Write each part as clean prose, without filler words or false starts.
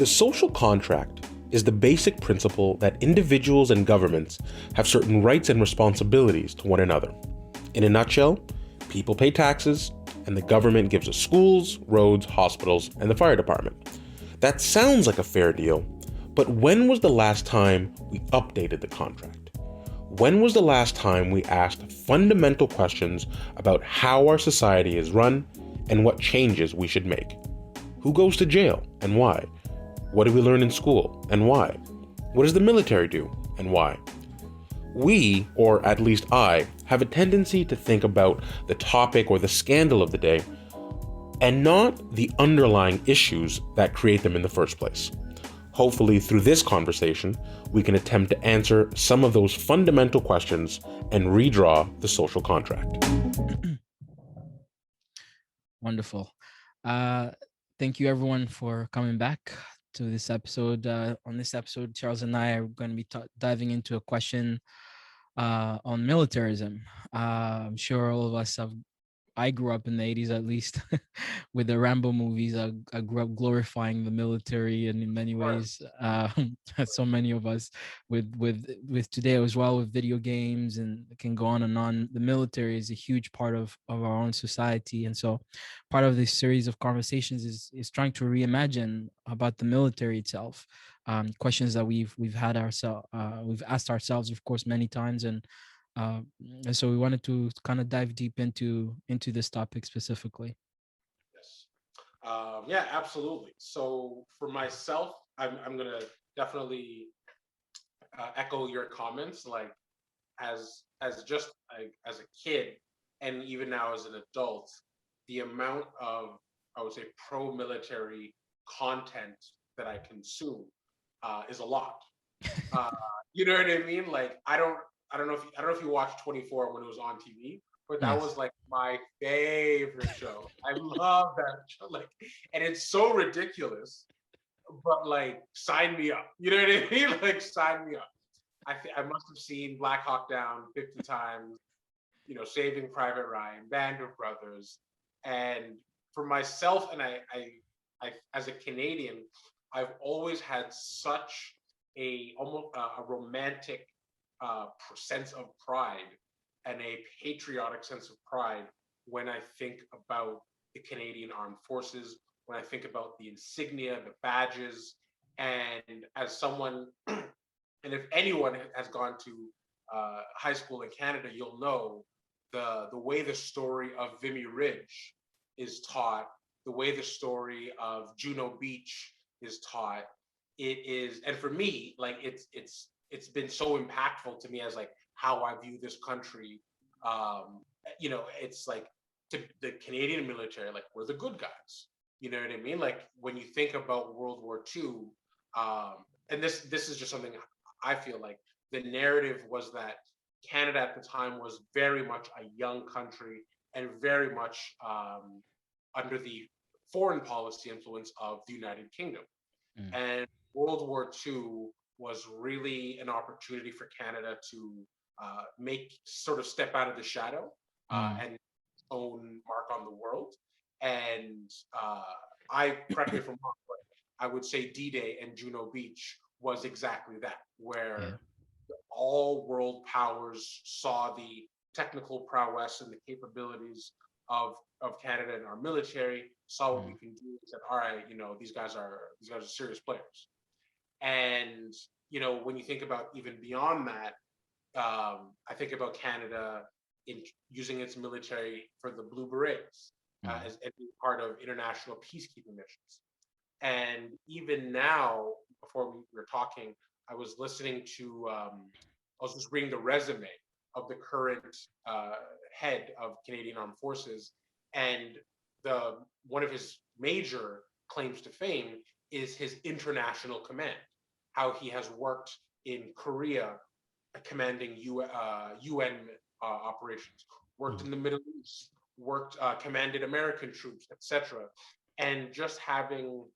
The social contract is the basic principle that individuals and governments have certain rights and responsibilities to one another. In a nutshell, people pay taxes, and the government gives us schools, roads, hospitals, and the fire department. That sounds like a fair deal, but when was the last time we updated the contract? When was the last time we asked fundamental questions about how our society is run and what changes we should make? Who goes to jail and why? What do we learn in school and why? What does the military do and why? We, or at least I, have a tendency to think about the topic or the scandal of the day and not the underlying issues that create them in the first place. Hopefully, through this conversation, we can attempt to answer some of those fundamental questions and redraw the social contract. Wonderful. Thank you, everyone, for coming back to this episode. On this episode, Charles and I are going to be diving into a question on militarism. I'm sure all of us have. I grew up in the 80s, at least, with the Rambo movies. I grew up glorifying the military, and in many ways, so many of us with today as well, with video games, and it can go on and on. The military is a huge part of our own society, and so part of this series of conversations is trying to reimagine about the military itself. Questions that we've had ourselves, we've asked ourselves, of course, many times, uh, and so we wanted to kind of dive deep into this topic specifically. Yes. Yeah, absolutely. So for myself, I'm gonna definitely echo your comments. Like as just like as a kid, and even now as an adult, the amount of, I would say, pro-military content that I consume is a lot. Uh, you know what I mean? Like I don't know if you watched 24 when it was on TV, but that Yes. was like my favorite show. I love that show. Like, and it's so ridiculous, but like sign me up. You know what I mean? Like sign me up. I must have seen Black Hawk Down 50 times, Saving Private Ryan, Band of Brothers, and for myself, and I as a Canadian, I've always had such a almost a romantic sense of pride and a patriotic sense of pride when I think about the Canadian Armed Forces, when I think about the insignia, the badges, and as someone, and if anyone has gone to high school in Canada, you'll know the way the story of Vimy Ridge is taught, the way the story of Juno Beach is taught. It is, and for me, like it's been so impactful to me as like how I view this country. Um, it's like to the Canadian military, like we're the good guys. You know what I mean? Like when you think about World War II, and this is just something I feel like the narrative was that Canada at the time was very much a young country and very much under the foreign policy influence of the United Kingdom. Mm. And World War II was really an opportunity for Canada to make sort of step out of the shadow Mm. and own mark on the world. And I, correct me if I'm wrong, but I would say D-Day and Juno Beach was exactly that, Yeah. where all world powers saw the technical prowess and the capabilities of Canada and our military, saw what we Mm. can do, and said, all right, these guys are serious players. And when you think about even beyond that, I think about Canada in using its military for the Blue Berets Mm. as being part of international peacekeeping missions. And even now, before we were talking, I was listening to, I was just reading the resume of the current head of Canadian Armed Forces, and the one of his major claims to fame is his international command, how he has worked in Korea commanding UN operations, worked Mm. in the Middle East, worked commanded American troops, etc. And just having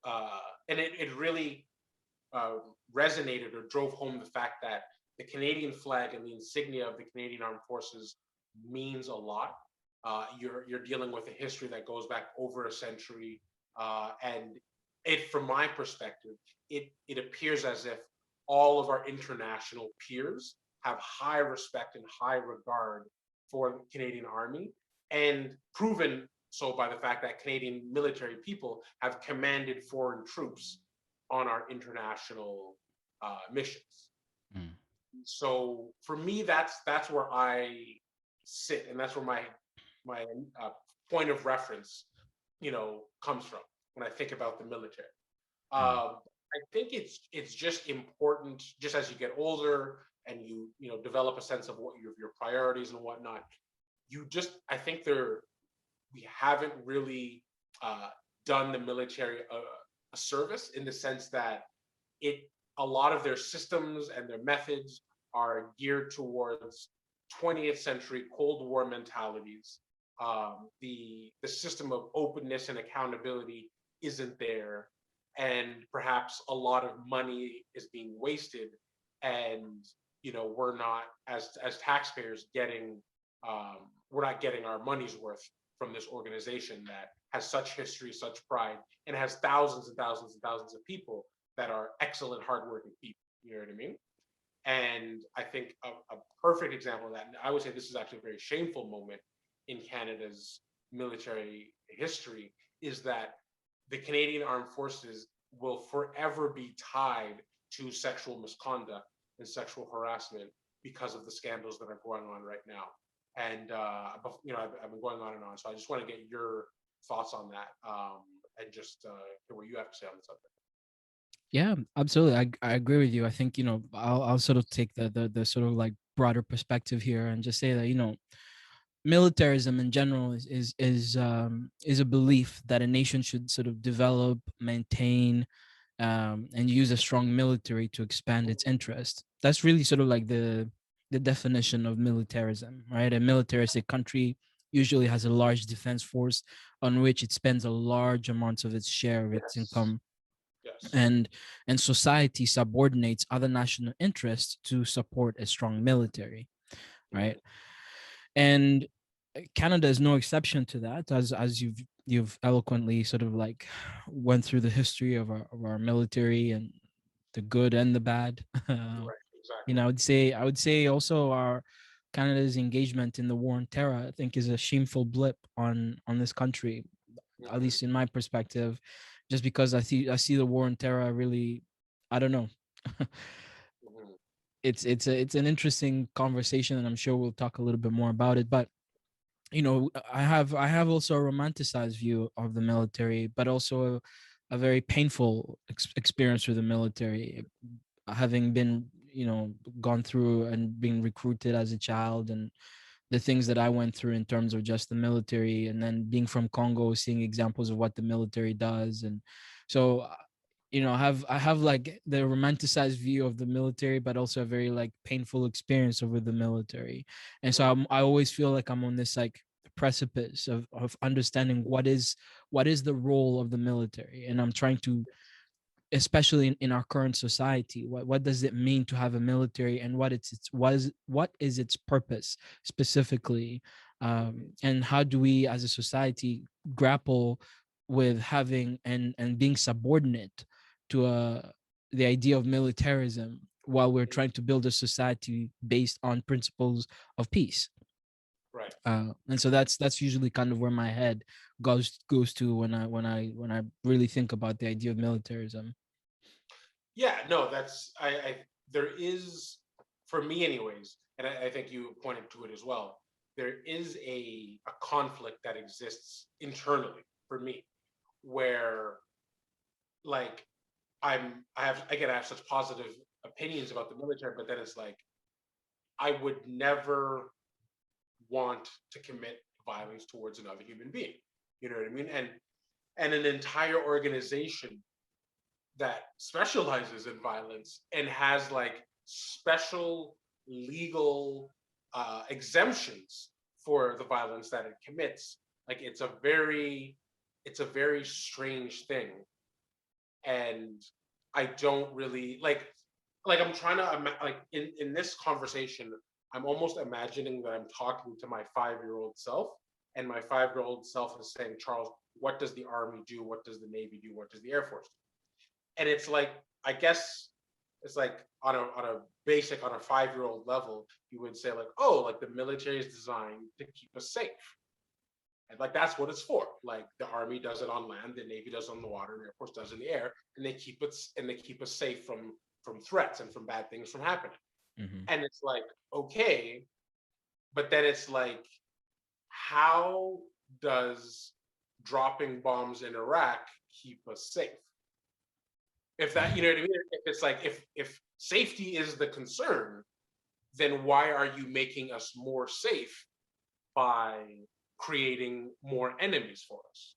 uh, and it really uh, resonated or drove home the fact that the Canadian flag and the insignia of the Canadian Armed Forces means a lot. You're dealing with a history that goes back over a century, and from my perspective, it appears as if all of our international peers have high respect and high regard for the Canadian Army, and proven so by the fact that Canadian military people have commanded foreign troops on our international missions. Mm. So for me, that's where I sit, and that's where my point of reference, comes from when I think about the military. Mm. I think it's just important, just as you get older and you develop a sense of what your priorities and whatnot. I think we haven't really uh, done the military a service, in the sense that it a lot of their systems and their methods are geared towards 20th century Cold War mentalities. The system of openness and accountability isn't there, and perhaps a lot of money is being wasted, and we're not, as taxpayers, we're not getting our money's worth from this organization that has such history, such pride, and has thousands and thousands and thousands of people that are excellent, hardworking people. You know what I mean? And I think a perfect example of that, and I would say this is actually a very shameful moment in Canada's military history, is that the Canadian Armed Forces will forever be tied to sexual misconduct and sexual harassment because of the scandals that are going on right now. And I've been going on and on. So I just want to get your thoughts on that, and just hear what you have to say on the subject. Yeah, absolutely. I agree with you. I think, I'll sort of take the sort of like broader perspective here and just say that, militarism in general is a belief that a nation should sort of develop, maintain, and use a strong military to expand its interest. That's really sort of like the definition of militarism, right? A militaristic country usually has a large defense force on which it spends a large amount of its share of its Yes. income, Yes. and society subordinates other national interests to support a strong military, right? Mhm. And Canada is no exception to that, as you've eloquently sort of like went through the history of our military, and the good and the bad. Right. Exactly. I would say also our Canada's engagement in the war on terror, I think, is a shameful blip on this country, at Hmm. least in my perspective, just because I see the war on terror really, I don't know. Hmm. It's an interesting conversation, and I'm sure we'll talk a little bit more about it. But I have also a romanticized view of the military, but also a very painful experience with the military, having been gone through and being recruited as a child, and the things that I went through in terms of just the military, and then being from Congo, seeing examples of what the military does. And so I have like the romanticized view of the military, but also a very like painful experience over the military. And so I always feel like I'm on this like precipice of understanding what is the role of the military, and I'm trying to, especially in our current society, what does it mean to have a military, and what is its purpose specifically, and how do we as a society grapple with having and being subordinate to the idea of militarism while we're trying to build a society based on principles of peace. Right. And so that's usually kind of where my head goes to when I really think about the idea of militarism. Yeah. No, there is, for me anyways, and I think you pointed to it as well. There is a conflict that exists internally for me, where, like, I have such positive opinions about the military, but then it's like I would never want to commit violence towards another human being. You know what I mean? And an entire organization that specializes in violence and has like special legal exemptions for the violence that it commits. Like it's a very strange thing, and I don't really like I'm trying to like in this conversation, I'm almost imagining that I'm talking to my 5-year-old self, and my 5-year-old self is saying, Charles, what does the Army do? What does the Navy do? What does the Air Force do? And it's like, I guess it's like on a basic, on a 5-year-old level, you would say like, oh, like the military is designed to keep us safe. And like that's what it's for. Like the Army does it on land, the Navy does it on the water, the Air Force does it in the air, and they keep us safe from threats and from bad things from happening. Mm-hmm. And it's like, okay, but then it's like, how does dropping bombs in Iraq keep us safe? If that, you know what I mean? If it's like, if safety is the concern, then why are you making us more safe by creating more enemies for us?